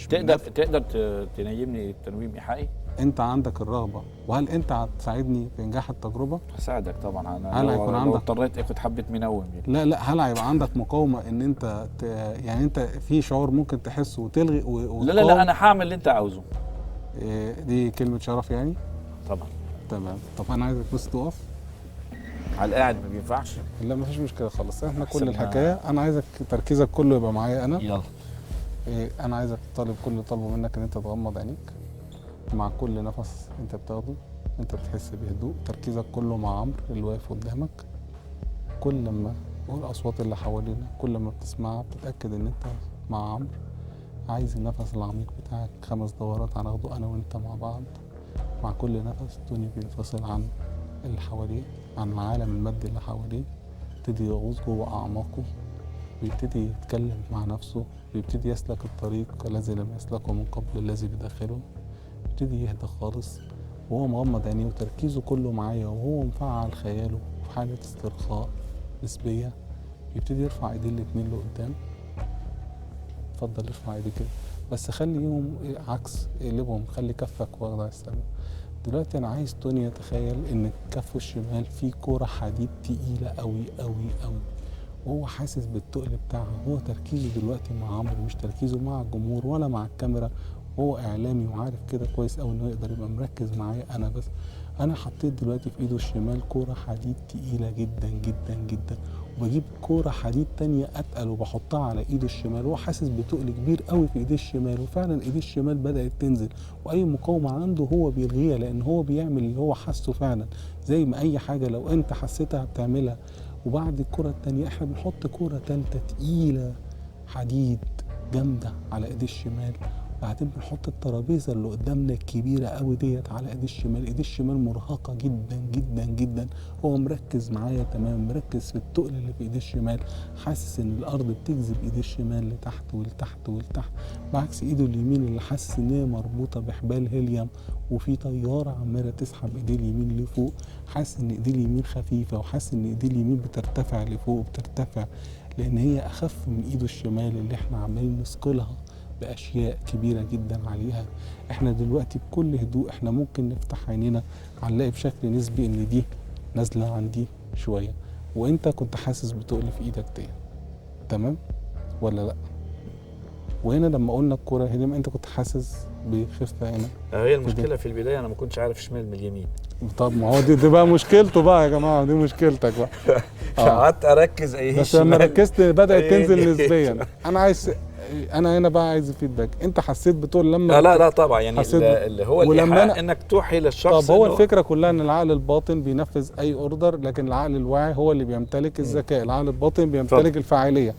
مش تقدر تنيمني تنويم ايحائي؟ انت عندك الرغبه، وهل انت هتساعدني في انجاح التجربه؟ هساعدك طبعا. انا هل هيكون لو عندك اضطريت اخد حبه منوم لا هل هيبقى عندك مقاومه ان انت يعني انت في شعور ممكن تحسه وتلغي لا انا هعمل اللي انت عاوزه. دي كلمه شرف يعني. طبعا. تمام. طب انا عايزك بس تقف على القاعد ما بينفعش. لا مفيش مشكله خالص، احنا كل الحكايه انا عايزك تركيزك كله يبقى معايا انا. يلا. انا عايزك كل طالبه منك ان انت تغمض عينيك. مع كل نفس انت بتاخده انت بتحس بهدوء، تركيزك كله مع عمرو اللي واقف قدامك. كل لما والاصوات اللي حوالينا كل ما بتسمعها بتتاكد ان انت مع عمرو. عايز النفس العميق بتاعك 5 دورات هناخده انا وانت مع بعض. مع كل نفس الدنيا بينفصل عن اللي حواليه، عن العالم المادي اللي حواليه، يبتدي يغوص جوه اعماقه، بيبتدي يتكلم مع نفسه، بيبتدي يسلك الطريق الذي لم يسلكه من قبل الذي بداخله. يبتدي يهدى خالص وهو مغمض عينيه وتركيزه كله معايا، وهو مفعل خياله في حالة استرخاء نسبية. يبتدي يرفع ايديه الاتنين لقدام. اتفضل ارفع ايديك كده، بس خليهم عكس، اقلبهم، خلي كفك واخد على السما. دلوقتي انا عايز توني يتخيل ان كفه الشمال فيه كورة حديد تقيلة قوي قوي قوي، وهو حاسس بالتقل بتاعها. هو تركيزه دلوقتي مع عمرو، مش تركيزه مع الجمهور ولا مع الكاميرا. هو اعلامي وعارف كده كويس قوي انه يقدر يبقى مركز معايا انا بس. انا حطيت دلوقتي في ايده الشمال كوره حديد تقيله جدا جدا جدا، وبجيب كوره حديد تانية اتقل وبحطها على ايده الشمال. هو حاسس بتقل كبير قوي في ايديه الشمال، وفعلا ايديه الشمال بدات تنزل، واي مقاومه عنده هو بيلغيها، لان هو بيعمل اللي هو حاسه فعلا. زي ما اي حاجه لو انت حسيتها بتعملها. وبعد الكره التانية احنا بنحط كوره تالتة تقيله حديد جامده على ايديه الشمال. بعدين بنحط الترابيزه اللي قدامنا الكبيره قوي ديت على ايديه الشمال. ايديه الشمال مرهقه جدا جدا جدا، هو مركز معايا تمام، مركز في التقل اللي في ايديه الشمال، حاسس ان الارض بتجذب ايديه الشمال لتحت ولتحت ولتحت، بعكس ايده اليمين اللي حاسس ان هي مربوطه بحبال هيليوم، وفي طياره عماله تسحب ايديه اليمين لفوق. حاسس ان ايديه اليمين خفيفه، وحاسس ان ايديه اليمين بترتفع لفوق، بترتفع لان هي اخف من ايده الشمال اللي احنا عمالين نثقلها بأشياء كبيرة جدا عليها. احنا دلوقتي بكل هدوء احنا ممكن نفتح عينينا هنلاقي بشكل نسبي ان دي نازلة عن دي شوية، وانت كنت حاسس بتقل في ايدك دي، تمام ولا لا؟ وهنا لما قلنا الكورة هنا انت كنت حاسس بخفة هنا. هي المشكلة في البداية انا ما كنتش عارف شمال من اليمين. طب ما هو دي بقى مشكلته بقى يا جماعة، دي مشكلتك بقى. قعدت اركز ايه بس لما ركزت بدأت تنزل نسبيا. انا هنا بقى عايز فيدباك. انت حسيت بتقول لما لا طبعا يعني اللي هو الايحاء انك توحي للشخص. طب هو الفكره كلها ان العقل الباطن بينفذ اي اوردر، لكن العقل الواعي هو اللي بيمتلك الذكاء. العقل الباطن بيمتلك الفاعليه.